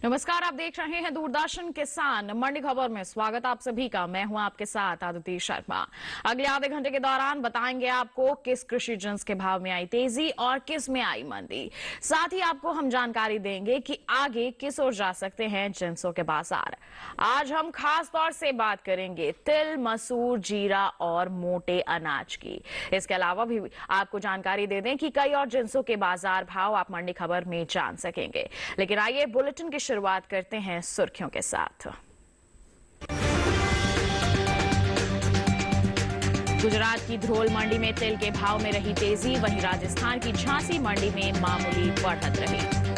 नमस्कार, आप देख रहे हैं दूरदर्शन किसान मंडी खबर में। स्वागत आप सभी का। मैं हूं आपके साथ आदित्य शर्मा। अगले आधे घंटे के दौरान बताएंगे आपको किस कृषि जिन्स के भाव में आई तेजी और किस में आई मंदी। साथ ही आपको हम जानकारी देंगे कि आगे किस ओर जा सकते हैं जिन्सों के बाजार। आज हम खास तौर से बात करेंगे तिल, मसूर, जीरा और मोटे अनाज की। इसके अलावा भी आपको जानकारी दे दें कि कई और जिन्सों के बाजार भाव आप मंडी खबर में जान सकेंगे। लेकिन आइए बुलेटिन की शुरुआत करते हैं सुर्खियों के साथ। गुजरात की ध्रोल मंडी में तिल के भाव में रही तेजी, वहीं राजस्थान की झांसी मंडी में मामूली बढ़त रही।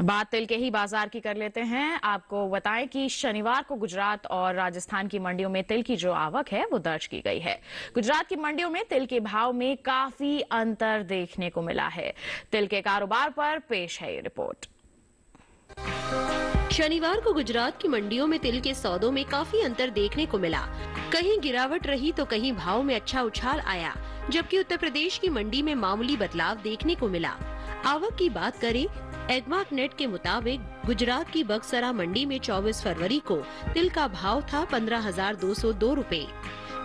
बात तिल के ही बाजार की कर लेते हैं। आपको बताएं कि शनिवार को गुजरात और राजस्थान की मंडियों में तिल की जो आवक है वो दर्ज की गई है। गुजरात की मंडियों में तिल के भाव में काफी अंतर देखने को मिला है। तिल के कारोबार पर पेश है ये रिपोर्ट। शनिवार को गुजरात की मंडियों में तिल के सौदों में काफी अंतर देखने को मिला। कहीं गिरावट रही तो कहीं भाव में अच्छा उछाल आया, जबकि उत्तर प्रदेश की मंडी में मामूली बदलाव देखने को मिला। आवक की बात करें, एगमार्क नेट के मुताबिक गुजरात की बक्सरा मंडी में 24 फरवरी को तिल का भाव था 15,202 रुपए,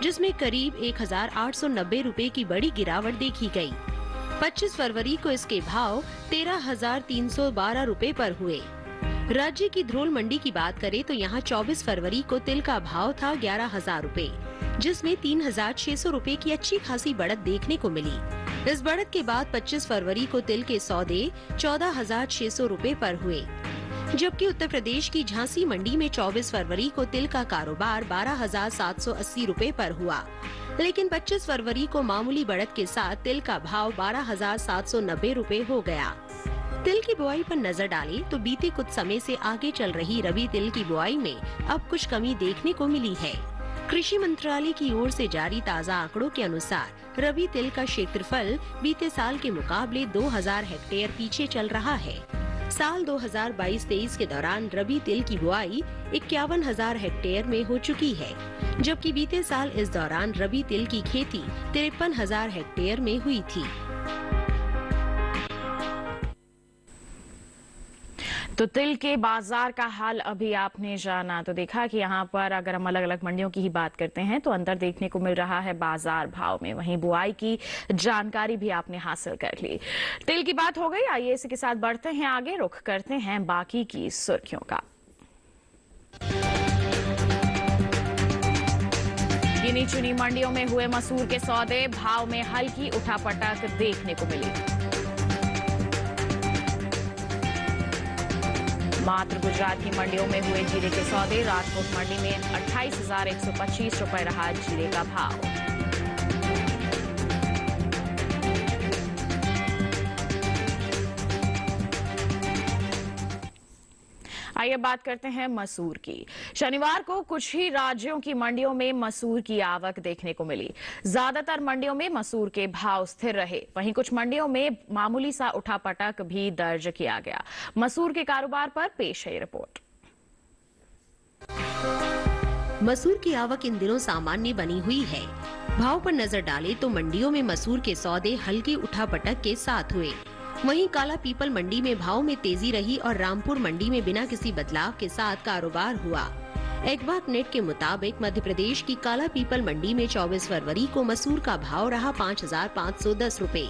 जिसमें करीब 1,890 रुपए की बड़ी गिरावट देखी गई। 25 फरवरी को इसके भाव 13,312 रुपए पर हुए। राज्य की ध्रोल मंडी की बात करें तो यहाँ 24 फरवरी को तिल का भाव था 11,000 रुपए, जिसमें 3,600 रुपए की अच्छी खासी बढ़त देखने को मिली। इस बढ़त के बाद 25 फरवरी को तिल के सौदे 14,600 रुपए पर हुए, जबकि उत्तर प्रदेश की झांसी मंडी में 24 फरवरी को तिल का कारोबार 12,780 रुपए पर हुआ। लेकिन 25 फरवरी को मामूली बढ़त के साथ तिल का भाव 12,790 रुपए हो गया। तिल की बुआई पर नजर डालें तो बीते कुछ समय से आगे चल रही रबी तिल की बुआई में अब कुछ कमी देखने को मिली है। कृषि मंत्रालय की ओर से जारी ताज़ा आंकड़ों के अनुसार रबी तिल का क्षेत्रफल बीते साल के मुकाबले 2,000 हेक्टेयर पीछे चल रहा है। साल 2022-23 के दौरान रबी तिल की बुआई 51,000 हेक्टेयर में हो चुकी है, जबकि बीते साल इस दौरान रबी तिल की खेती 53,000 हेक्टेयर में हुई थी। तो तिल के बाजार का हाल अभी आपने जाना, तो देखा कि यहाँ पर अगर हम अलग अलग मंडियों की ही बात करते हैं तो अंतर देखने को मिल रहा है बाजार भाव में। वहीं बुआई की जानकारी भी आपने हासिल कर ली। तिल की बात हो गई, आइए इसी के साथ बढ़ते हैं आगे, रुख करते हैं बाकी की सुर्खियों का। गिनी चुनी मंडियों में हुए मसूर के सौदे, भाव में हल्की उठापटक देखने को मिली। मात्र गुजरात की मंडियों में हुए जीरे के सौदे, राजकोट मंडी में 28,125 रुपए रहा जीरे का भाव। आइए बात करते हैं मसूर की। शनिवार को कुछ ही राज्यों की मंडियों में मसूर की आवक देखने को मिली। ज्यादातर मंडियों में मसूर के भाव स्थिर रहे, वहीं कुछ मंडियों में मामूली सा उठापटक भी दर्ज किया गया। मसूर के कारोबार पर पेश है रिपोर्ट। मसूर की आवक इन दिनों सामान्य बनी हुई है। भाव पर नजर डालें तो मंडियों में मसूर के सौदे हल्की उठापटक के साथ हुए। वहीं काला पीपल मंडी में भाव में तेजी रही और रामपुर मंडी में बिना किसी बदलाव के साथ कारोबार हुआ। एगमार्क नेट के मुताबिक मध्य प्रदेश की काला पीपल मंडी में 24 फरवरी को मसूर का भाव रहा 5,510 रुपए,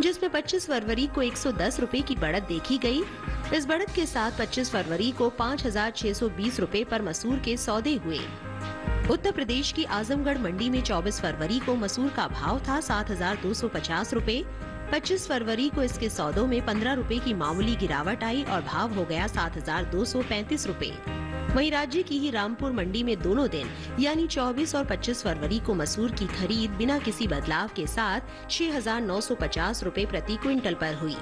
जिसमें 25 फरवरी को 110 रुपए की बढ़त देखी गई। इस बढ़त के साथ 25 फरवरी को 5,620 रुपए पर मसूर के सौदे हुए। उत्तर प्रदेश की आजमगढ़ मंडी में 24 फरवरी को मसूर का भाव था 7,250 रुपए। 25 फरवरी को इसके सौदों में 15 रुपए की मामूली गिरावट आई और भाव हो गया 7,235 रुपए। वहीं राज्य की ही रामपुर मंडी में दोनों दिन यानी 24 और 25 फरवरी को मसूर की खरीद बिना किसी बदलाव के साथ 6,950 रुपए प्रति क्विंटल पर हुई।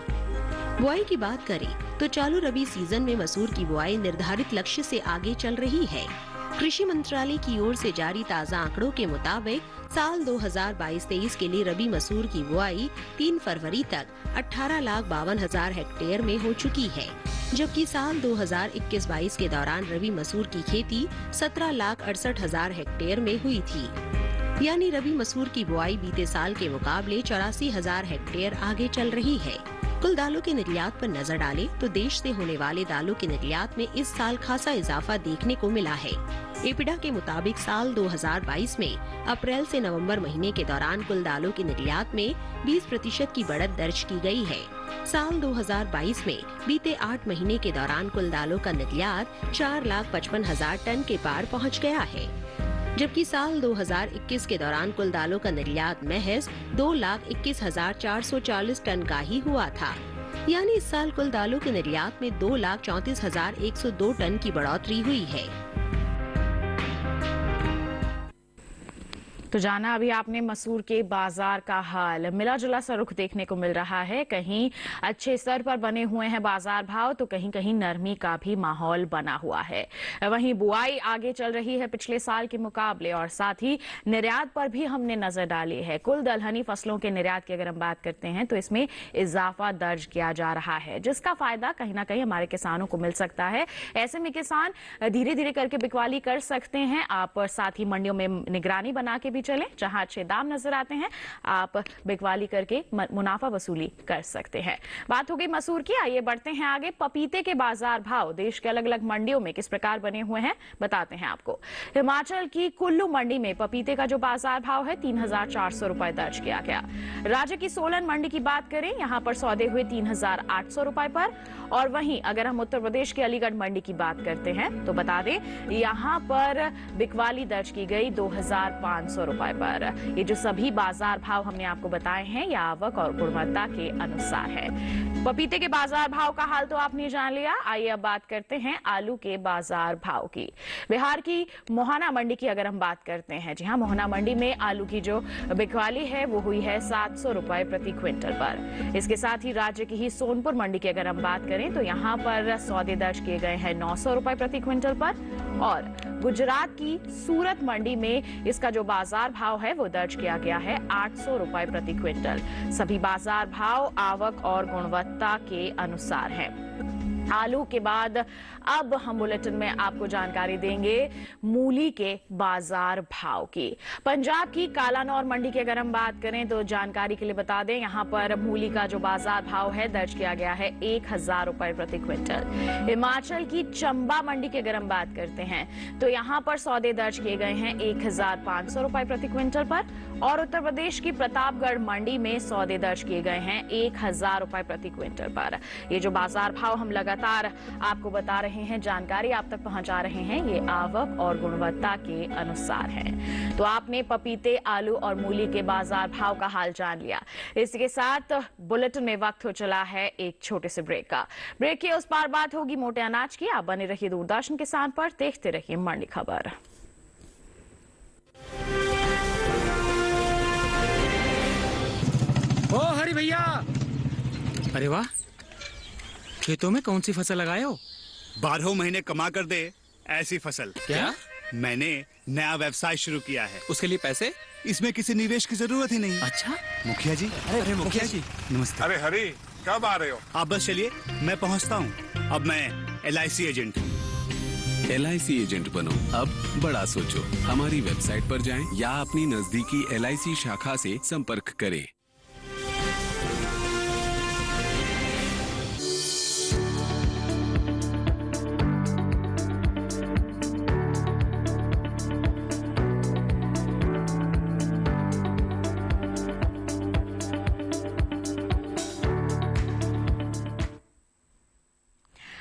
बुआई की बात करें तो चालू रबी सीजन में मसूर की बुआई निर्धारित लक्ष्य से आगे चल रही है। कृषि मंत्रालय की ओर से जारी ताज़ा आंकड़ों के मुताबिक साल 2022-23 के लिए रबी मसूर की बुआई 3 फरवरी तक 18,52,000 हेक्टेयर में हो चुकी है, जबकि साल 2021-22 के दौरान रबी मसूर की खेती 17,68,000 हेक्टेयर में हुई थी। यानी रबी मसूर की बुआई बीते साल के मुकाबले 84,000 हेक्टेयर आगे चल रही है। कुल दालों के निर्यात पर नजर डालें तो देश से होने वाले दालों के निर्यात में इस साल खासा इजाफा देखने को मिला है। एपिडा के मुताबिक साल 2022 में अप्रैल से नवंबर महीने के दौरान कुल दालों के निर्यात में 20% की बढ़त दर्ज की गई है। साल 2022 में बीते 8 महीने के दौरान कुल दालों का निर्यात 4,55,000 टन के पार पहुंच गया है, जबकि साल 2021 के दौरान कुल दालों का निर्यात महज 2,21,440 टन का ही हुआ था। यानी इस साल कुल दालों के निर्यात में 2,34,102 टन की बढ़ोतरी हुई है। तो जाना अभी आपने मसूर के बाजार का हाल। मिला जुला सा रुख देखने को मिल रहा है। कहीं अच्छे स्तर पर बने हुए हैं बाजार भाव तो कहीं कहीं नरमी का भी माहौल बना हुआ है। वहीं बुआई आगे चल रही है पिछले साल के मुकाबले और साथ ही निर्यात पर भी हमने नजर डाली है। कुल दलहनी फसलों के निर्यात की अगर हम बात करते हैं तो इसमें इजाफा दर्ज किया जा रहा है, जिसका फायदा कहीं ना कहीं हमारे किसानों को मिल सकता है। ऐसे में किसान धीरे धीरे करके बिकवाली कर सकते हैं। आप साथ ही मंडियों में निगरानी बना के चलें, जहां अच्छे दाम नजर आते हैं आप बिकवाली करके मुनाफा वसूली कर सकते हैं। बात हो गई मसूर की, आइए बढ़ते हैं आगे। पपीते के बाजार भाव देश के अलग अलग मंडियों में किस प्रकार बने हुए हैं बताते हैं आपको। हिमाचल की कुल्लू मंडी में पपीते का जो बाजार भाव है 3,400 रुपए दर्ज किया गया। राज्य की सोलन मंडी की बात करें, यहां पर सौदे हुए 3,800 रुपए पर। और वहीं अगर हम उत्तर प्रदेश के अलीगढ़ मंडी की बात करते हैं तो बता दें यहां पर बिकवाली दर्ज की गई 2,500 रुपए पर। ये जो सभी बाजार भाव हमने आपको बताए हैं ये आवक और गुणवत्ता के अनुसार है। पपीते के बाजार भाव का हाल तो आपने जान लिया। आइए अब बात करते हैं आलू के बाजार भाव की। बिहार की मोहना मंडी की अगर हम बात करते हैं, जी हाँ, मोहना मंडी में आलू की जो बिकवाली है वो हुई है 700 रुपए प्रति क्विंटल पर। इसके साथ ही राज्य की ही सोनपुर मंडी की अगर हम बात करें तो यहाँ पर सौदे दर्ज किए गए हैं 900 रुपए प्रति क्विंटल पर। और गुजरात की सूरत मंडी में इसका जो बाजार भाव है वो दर्ज किया गया है 800 रुपए प्रति क्विंटल। सभी बाजार भाव आवक और गुणवत्ता के अनुसार है। आलू के बाद अब हम बुलेटिन में आपको जानकारी देंगे मूली के बाजार भाव की। पंजाब की कालानौर मंडी की अगर हम बात करें तो जानकारी के लिए बता दें यहां पर मूली का जो बाजार भाव है दर्ज किया गया है 1,000 रुपए प्रति क्विंटल। हिमाचल की चंबा मंडी की अगर हम बात करते हैं तो यहां पर सौदे दर्ज किए गए हैं 1,500 रुपए प्रति क्विंटल पर। और उत्तर प्रदेश की प्रतापगढ़ मंडी में सौदे दर्ज किए गए हैं 1,000 रुपए प्रति क्विंटल पर। ये जो बाजार भाव हम लगातार आपको बता रहे हैं, जानकारी आप तक पहुंचा रहे हैं, ये आवक और गुणवत्ता के अनुसार है। तो आपने पपीते, आलू और मूली के बाजार भाव का हाल जान लिया। इसके साथ बुलेटिन में वक्त हो चला है एक छोटे से ब्रेक का। ब्रेक के उस पार बात होगी मोटे अनाज की। आप बने रहिए दूरदर्शन किसान पर, देखते रहिए मंडी खबर। ओ हरी भैया, अरे वाह, खेतों में कौन सी फसल लगाए हो? 12 महीने कमा कर दे ऐसी फसल। क्या? मैंने नया व्यवसाय शुरू किया है। उसके लिए पैसे? इसमें किसी निवेश की जरूरत ही नहीं। अच्छा, मुखिया जी। अरे मुखिया जी, नमस्ते। अरे हरी, कब आ रहे हो? आप बस चलिए, मैं पहुंचता हूँ। अब मैं LIC एजेंट हूँ। LIC एजेंट बनो, अब बड़ा सोचो। हमारी वेबसाइट पर जाएं या अपनी नजदीकी LIC शाखा से संपर्क करें।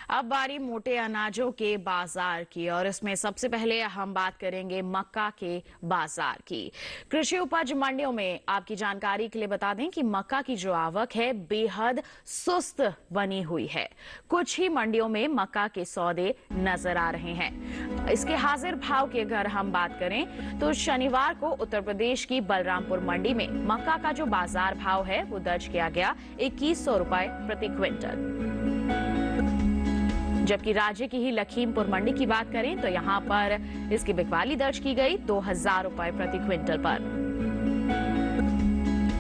अब बारी मोटे अनाजों के बाजार की और इसमें सबसे पहले हम बात करेंगे मक्का के बाजार की। कृषि उपज मंडियों में आपकी जानकारी के लिए बता दें कि मक्का की जो आवक है बेहद सुस्त बनी हुई है। कुछ ही मंडियों में मक्का के सौदे नजर आ रहे हैं। इसके हाजिर भाव की अगर हम बात करें तो शनिवार को उत्तर प्रदेश की बलरामपुर मंडी में मक्का का जो बाजार भाव है वो दर्ज किया गया 2100 रुपए प्रति क्विंटल। जबकि राज्य की ही लखीमपुर मंडी की बात करें तो यहां पर इसकी बिकवाली दर्ज की गई 2000 रुपए प्रति क्विंटल पर।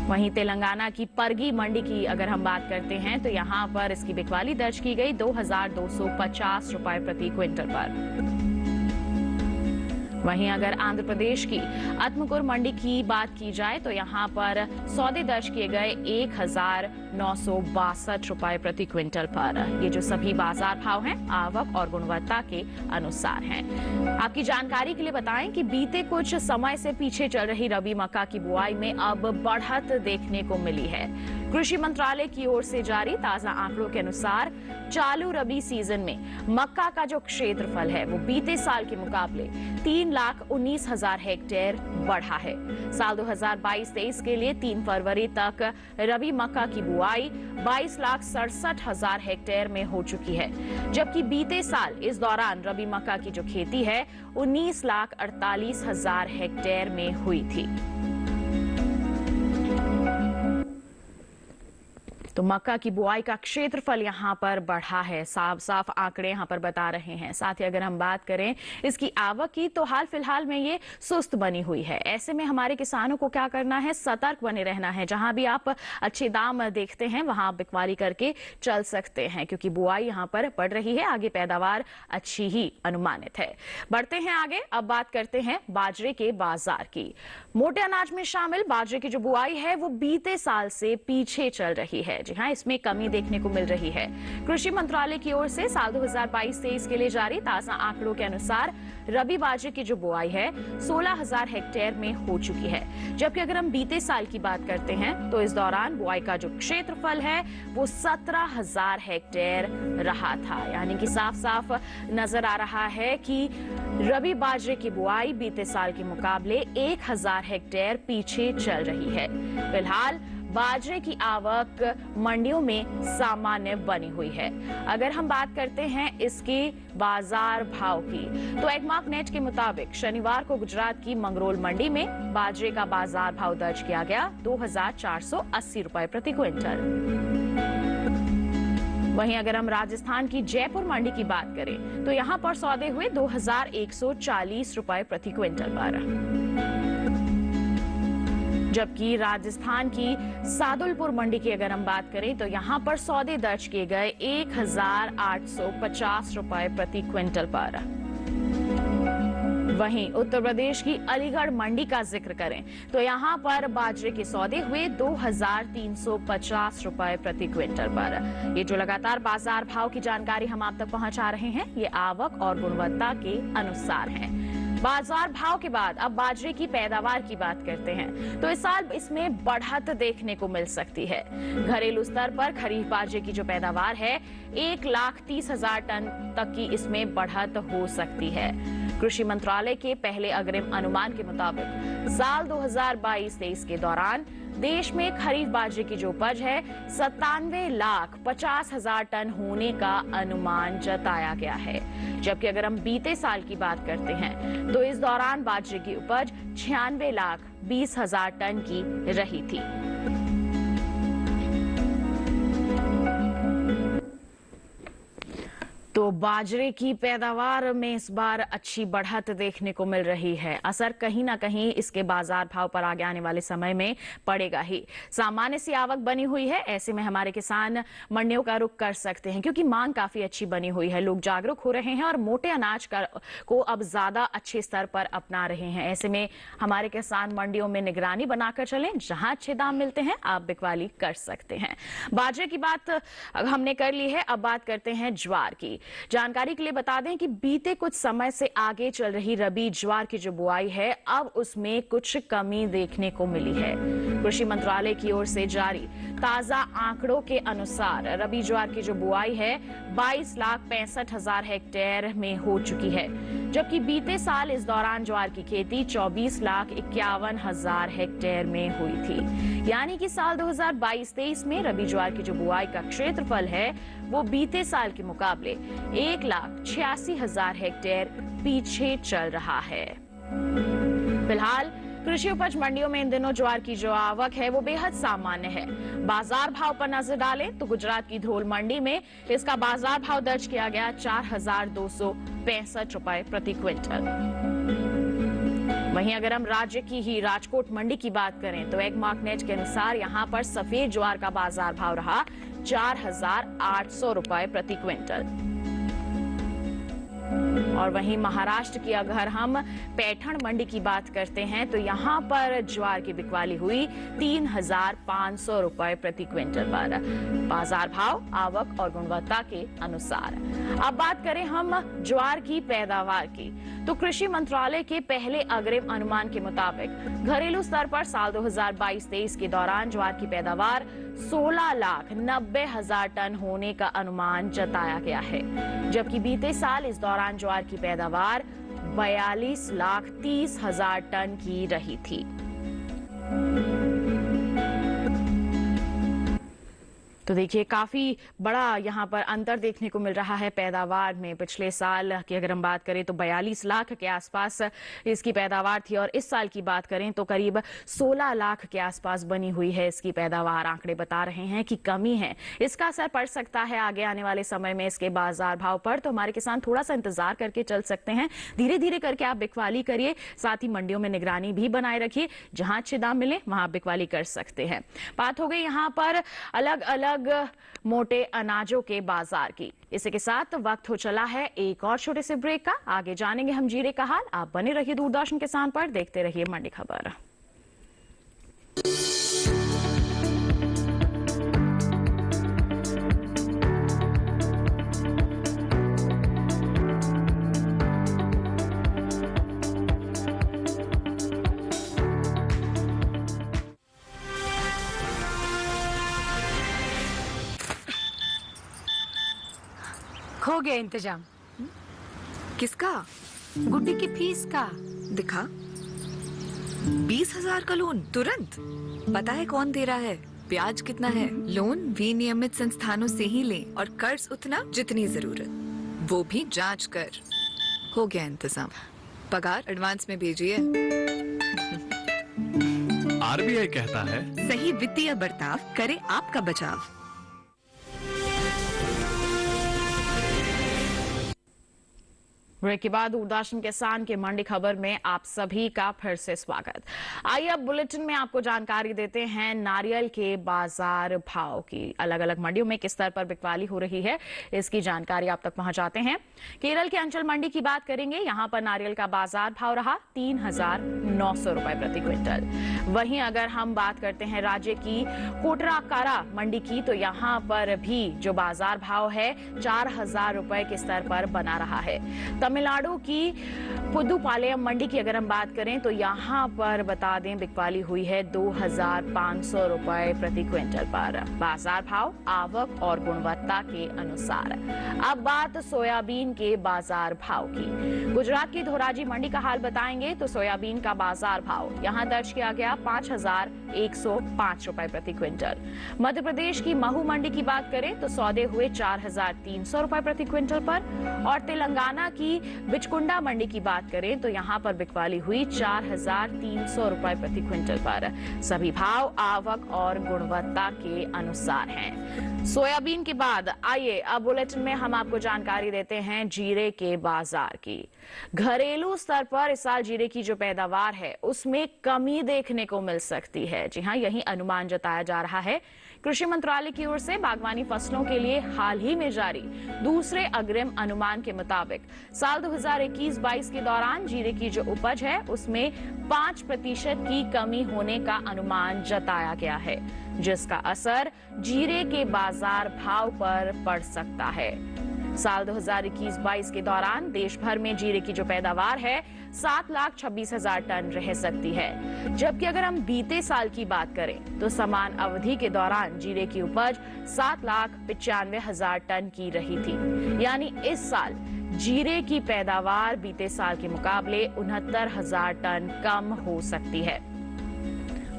वहीं तेलंगाना की परगी मंडी की अगर हम बात करते हैं तो यहां पर इसकी बिकवाली दर्ज की गई 2250 रुपए प्रति क्विंटल पर। वहीं अगर आंध्र प्रदेश की अतमुकुर मंडी की बात की जाए तो यहाँ पर सौदे दर्ज किए गए 1962 रुपए प्रति क्विंटल पर। ये जो सभी बाजार भाव हैं आवक और गुणवत्ता के अनुसार हैं। आपकी जानकारी के लिए बताएं कि बीते कुछ समय से पीछे चल रही रबी मक्का की बुआई में अब बढ़त देखने को मिली है। कृषि मंत्रालय की ओर से जारी ताजा आंकड़ों के अनुसार चालू रबी सीजन में मक्का का जो क्षेत्रफल है वो बीते साल के मुकाबले 3,19,000 हेक्टेयर बढ़ा है। साल 2022-23 के लिए 3 फरवरी तक रबी मक्का की बुआई 22,67,000 हेक्टेयर में हो चुकी है, जबकि बीते साल इस दौरान रबी मक्का की जो खेती है 19,48,000 हेक्टेयर में हुई थी। तो मक्का की बुआई का क्षेत्रफल यहाँ पर बढ़ा है, साफ साफ आंकड़े यहाँ पर बता रहे हैं। साथ ही अगर हम बात करें इसकी आवक की तो हाल फिलहाल में ये सुस्त बनी हुई है। ऐसे में हमारे किसानों को क्या करना है, सतर्क बने रहना है। जहां भी आप अच्छे दाम देखते हैं वहां आप बिक्वारी करके चल सकते हैं, क्योंकि बुआई यहाँ पर बढ़ रही है, आगे पैदावार अच्छी ही अनुमानित है। बढ़ते हैं आगे, अब बात करते हैं बाजरे के बाजार की। मोटे अनाज में शामिल बाजरे की जो बुआई है वो बीते साल से पीछे चल रही है। जी हाँ, इसमें कमी देखने को मिल रही है। कृषि मंत्रालय की ओर से साल 2022-23 के लिए जारी ताजा आंकड़ों के अनुसार रबी बाजरे की जो बुआई है 16,000 हेक्टेयर में हो चुकी है, जबकि अगर हम बीते साल की बात करते हैं तो इस दौरान बुआई का जो क्षेत्रफल है वो 17,000 हेक्टेयर रहा था। यानी कि साफ साफ नजर आ रहा है कि रबी बाजरे की बुआई बीते साल के मुकाबले 1,000 हेक्टेयर पीछे चल रही है। फिलहाल बाजरे की आवक मंडियों में सामान्य बनी हुई है। अगर हम बात करते हैं इसके बाजार भाव की तो एगमार्क नेट के मुताबिक शनिवार को गुजरात की मंगरोल मंडी में बाजरे का बाजार भाव दर्ज किया गया 2,480 रुपए प्रति क्विंटल। वहीं अगर हम राजस्थान की जयपुर मंडी की बात करें तो यहां पर सौदे हुए 2,140 रुपए प्रति क्विंटल पर, जबकि राजस्थान की सादुलपुर मंडी की अगर हम बात करें तो यहां पर सौदे दर्ज किए गए 1,850 रुपए प्रति क्विंटल पर। वहीं उत्तर प्रदेश की अलीगढ़ मंडी का जिक्र करें तो यहां पर बाजरे के सौदे हुए 2,350 रुपए प्रति क्विंटल पर। ये जो लगातार बाजार भाव की जानकारी हम आप तक पहुंचा रहे हैं ये आवक और गुणवत्ता के अनुसार है। बाजार भाव के बाद अब बाजरे की पैदावार की बात करते हैं तो इस साल इसमें बढ़त देखने को मिल सकती है। घरेलू स्तर पर खरीफ बाजरे की जो पैदावार है 1,30,000 टन तक की इसमें बढ़त हो सकती है। कृषि मंत्रालय के पहले अग्रिम अनुमान के मुताबिक साल 2022-23 के दौरान देश में खरीफ बाजरे की जो उपज है 97,50,000 टन होने का अनुमान जताया गया है, जबकि अगर हम बीते साल की बात करते हैं तो इस दौरान बाजरे की उपज 96,20,000 टन की रही थी। तो बाजरे की पैदावार में इस बार अच्छी बढ़त देखने को मिल रही है। असर कहीं ना कहीं इसके बाजार भाव पर आगे आने वाले समय में पड़ेगा ही। सामान्य सी आवक बनी हुई है, ऐसे में हमारे किसान मंडियों का रुख कर सकते हैं क्योंकि मांग काफी अच्छी बनी हुई है। लोग जागरूक हो रहे हैं और मोटे अनाज को अब ज्यादा अच्छे स्तर पर अपना रहे हैं। ऐसे में हमारे किसान मंडियों में निगरानी बनाकर चलें, जहां अच्छे दाम मिलते हैं आप बिकवाली कर सकते हैं। बाजरे की बात हमने कर ली है, अब बात करते हैं ज्वार की। जानकारी के लिए बता दें कि बीते कुछ समय से आगे चल रही रबी ज्वार की जो बुआई है अब उसमें कुछ कमी देखने को मिली है। कृषि मंत्रालय की ओर से जारी ताजा आंकड़ों के अनुसार रबी ज्वार की जो बुआई है 22,65,000 हेक्टेयर में हो चुकी है, जबकि बीते साल इस दौरान ज्वार की खेती 24,51,000 हेक्टेयर में हुई थी। यानी कि साल 2022-23 में रबी ज्वार की जो बुआई का क्षेत्रफल है वो बीते साल के मुकाबले 1,86,000 हेक्टेयर पीछे चल रहा है। फिलहाल कृषि उपज मंडियों में इन दिनों ज्वार की जो आवक है वो बेहद सामान्य है। बाजार भाव पर नजर डालें तो गुजरात की धोल मंडी में इसका बाजार भाव दर्ज किया गया 4,265 रुपए प्रति क्विंटल। वहीं अगर हम राज्य की ही राजकोट मंडी की बात करें तो एगमार्क नेट के अनुसार यहां पर सफेद ज्वार का बाजार भाव रहा 4,800 रुपए प्रति क्विंटल। और वहीं महाराष्ट्र की अगर हम पैठण मंडी की बात करते हैं तो यहाँ पर ज्वार की बिकवाली हुई 3,500 रुपए प्रति क्विंटल पर, बाजार भाव आवक और गुणवत्ता के अनुसार। अब बात करें हम ज्वार की पैदावार की तो कृषि मंत्रालय के पहले अग्रिम अनुमान के मुताबिक घरेलू स्तर पर साल 2022-23 के दौरान ज्वार की पैदावार 16,90,000 टन होने का अनुमान जताया गया है, जबकि बीते साल इस दौरान ज्वार की पैदावार 42,30,000 टन की रही थी। तो देखिए काफी बड़ा यहाँ पर अंतर देखने को मिल रहा है पैदावार में। पिछले साल की अगर हम बात करें तो 42 लाख के आसपास इसकी पैदावार थी और इस साल की बात करें तो करीब 16 लाख के आसपास बनी हुई है इसकी पैदावार। आंकड़े बता रहे हैं कि कमी है, इसका असर पड़ सकता है आगे आने वाले समय में इसके बाजार भाव पर। तो हमारे किसान थोड़ा सा इंतजार करके चल सकते हैं, धीरे धीरे करके आप बिकवाली करिए, साथ ही मंडियों में निगरानी भी बनाए रखिए, जहां अच्छे दाम मिले वहां बिकवाली कर सकते हैं। बात हो गई यहाँ पर अलग अलग मोटे अनाजों के बाजार की। इसी के साथ वक्त हो चला है एक और छोटे से ब्रेक का। आगे जानेंगे हम जीरे का हाल। आप बने रहिए दूरदर्शन किसान पर, देखते रहिए मंडी खबर। हो गया इंतजाम। किसका? गुड्डी की फीस का। दिखा, 20,000 का लोन तुरंत। पता है कौन दे रहा है, ब्याज कितना है? लोन विनियमित संस्थानों से ही लें और कर्ज उतना जितनी जरूरत, वो भी जांच कर। हो गया इंतजाम, पगार एडवांस में भेजिए। आरबीआई कहता है सही वित्तीय बर्ताव करे आपका बचाव। ब्रेक के बाद दूरदर्शन किसान के मंडी खबर में आप सभी का फिर से स्वागत। आइए अब बुलेटिन में आपको जानकारी देते हैं नारियल के बाजार भाव की। अलग अलग मंडियों में किस स्तर पर बिकवाली हो रही है, इसकी जानकारी आप तक पहुंचाते हैं। केरल के अंचल मंडी की बात करेंगे, यहां पर नारियल का बाजार भाव रहा 3,900 रुपए प्रति क्विंटल। वहीं अगर हम बात करते हैं राज्य की कोटराकारा मंडी की तो यहां पर भी जो बाजार भाव है 4,000 रुपए के स्तर पर बना रहा है। तमिलनाडु की पुदुपालयम मंडी की अगर हम बात करें तो यहां पर बता दें बिकवाली हुई है 2,500 रुपए प्रति क्विंटल पर, बाजार भाव आवक और गुणवत्ता के अनुसार। अब बात सोयाबीन के बाजार भाव की। गुजरात की धोराजी मंडी का हाल बताएंगे तो सोयाबीन का बाजार भाव यहां दर्ज किया गया 5,105 रुपए प्रति क्विंटल। मध्य प्रदेश की महू मंडी की बात करें तो सौदे हुए 4,300 रुपए प्रति क्विंटल पर और तेलंगाना की बिचकुंडा मंडी की बात करें तो यहां पर बिकवाली हुई 4,300 रुपए प्रति क्विंटल पर। सभी भाव आवक और गुणवत्ता के अनुसार हैं। सोयाबीन के बाद आइए अब बुलेटिन में हम आपको जानकारी देते हैं जीरे के बाजार की। घरेलू स्तर पर इस साल जीरे की जो पैदावार है उसमें कमी देखने को मिल सकती है। जी हां, यही अनुमान जताया जा रहा है। कृषि मंत्रालय की ओर से बागवानी फसलों के लिए हाल ही में जारी दूसरे अग्रिम अनुमान के मुताबिक साल 2021-22 के दौरान जीरे की जो उपज है उसमें 5% की कमी होने का अनुमान जताया गया है, जिसका असर जीरे के बाजार भाव पर पड़ सकता है। साल 2021-22 के दौरान देश भर में जीरे की जो पैदावार है 7,26,000 टन रह सकती है, जबकि अगर हम बीते साल की बात करें तो समान अवधि के दौरान जीरे की उपज 7,95,000 टन की रही थी। यानी इस साल जीरे की पैदावार बीते साल के मुकाबले 69,000 टन कम हो सकती है।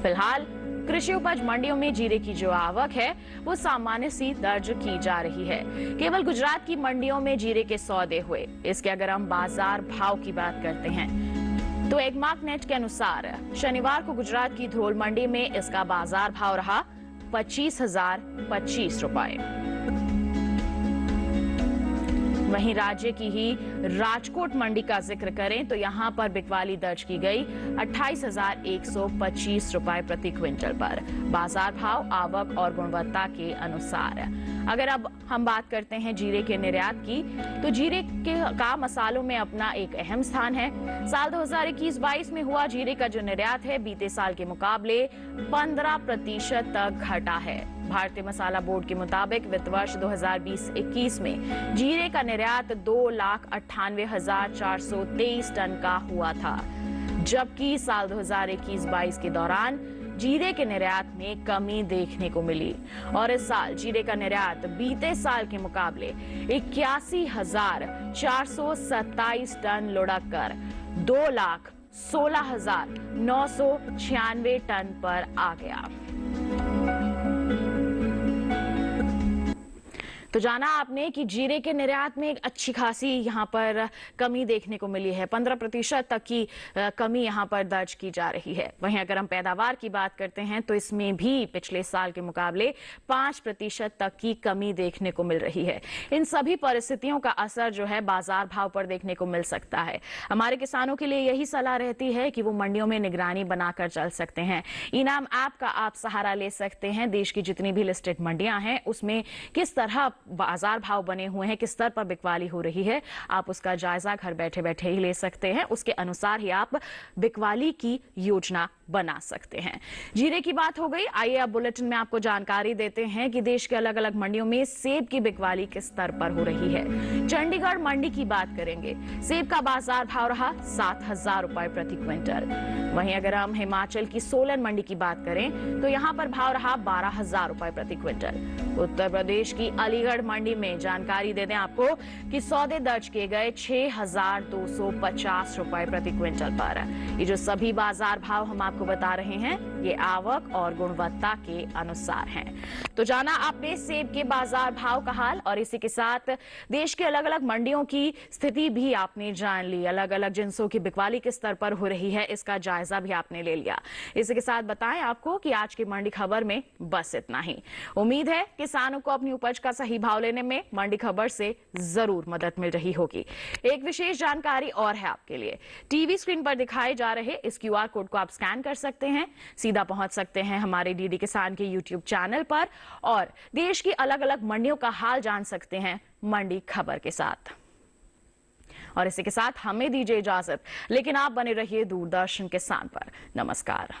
फिलहाल कृषि उपज मंडियों में जीरे की जो आवक है वो सामान्य सी दर्ज की जा रही है। केवल गुजरात की मंडियों में जीरे के सौदे हुए। इसके अगर हम बाजार भाव की बात करते हैं तो एगमार्क नेट के अनुसार शनिवार को गुजरात की धोल मंडी में इसका बाजार भाव रहा 25,025 रुपए। वहीं राज्य की ही राजकोट मंडी का जिक्र करें तो यहां पर बिकवाली दर्ज की गई 28,125 रुपए प्रति क्विंटल पर। बाजार भाव आवक और गुणवत्ता के अनुसार। अगर अब हम बात करते हैं जीरे के निर्यात की, तो जीरे का मसालों में अपना एक अहम स्थान है। साल 2021-22 में हुआ जीरे का जो निर्यात है बीते साल के मुकाबले 15% तक घटा है। भारतीय मसाला बोर्ड के मुताबिक वित्त वर्ष 2020-21 में जीरे का निर्यात 2,98,423 टन का हुआ था, जबकि साल 2021-22 के दौरान जीरे के निर्यात में कमी देखने को मिली और इस साल जीरे का निर्यात बीते साल के मुकाबले 81,427 टन लुढ़क कर 2,16,996 टन पर आ गया। तो जाना आपने कि जीरे के निर्यात में एक अच्छी खासी यहां पर कमी देखने को मिली है। 15% तक की कमी यहां पर दर्ज की जा रही है। वहीं अगर हम पैदावार की बात करते हैं तो इसमें भी पिछले साल के मुकाबले 5% तक की कमी देखने को मिल रही है। इन सभी परिस्थितियों का असर जो है बाजार भाव पर देखने को मिल सकता है। हमारे किसानों के लिए यही सलाह रहती है कि वो मंडियों में निगरानी बनाकर चल सकते हैं। इनाम ऐप का आप सहारा ले सकते हैं। देश की जितनी भी लिस्टेड मंडियां हैं उसमें किस तरह बाजार भाव बने हुए हैं, किस स्तर पर बिकवाली हो रही है, आप उसका जायजा घर बैठे बैठे ही ले सकते हैं। उसके अनुसार ही आप बिकवाली की योजना बना सकते हैं। जीरे की बात हो गई, आइए अब बुलेटिन में आपको जानकारी देते हैं कि देश के अलग अलग मंडियों में सेब की बिकवाली किस स्तर पर हो रही है। चंडीगढ़ मंडी की बात करेंगे, सेब का बाजार भाव रहा 7,000 रुपए प्रति क्विंटल। वहीं अगर हम हिमाचल की सोलन मंडी की बात करें तो यहां पर भाव रहा 12,000 रुपए प्रति क्विंटल। उत्तर प्रदेश की अलीगढ़ मंडी में जानकारी दे दें आपको कि सौदे दर्ज किए गए 6,250 रुपए प्रति क्विंटल पर। ये जो सभी बाजार भाव हम आपको बता रहे हैं ये आवक और गुणवत्ता के अनुसार हैं। तो जाना आपने सेब के बाजार भाव का हाल और इसी के साथ देश के अलग अलग मंडियों की स्थिति भी आपने जान ली। अलग अलग जिन्सों की बिकवाली किस स्तर पर हो रही है इसका जायजा भी आपने ले लिया। इसी के साथ बताएं आपको कि आज की मंडी खबर में बस इतना ही। उम्मीद है किसानों को अपनी उपज का सही भाव लेने में मंडी खबर से जरूर मदद मिल रही होगी। एक विशेष जानकारी और है आपके लिए, टीवी स्क्रीन पर दिखाए जा रहे इस QR कोड को आप स्कैन कर सकते हैं, सीधा पहुंच सकते हैं हमारे डीडी किसान के YouTube चैनल पर और देश की अलग अलग मंडियों का हाल जान सकते हैं मंडी खबर के साथ। और इसी के साथ हमें दीजिए इजाजत, लेकिन आप बने रहिए दूरदर्शन किसान पर। नमस्कार।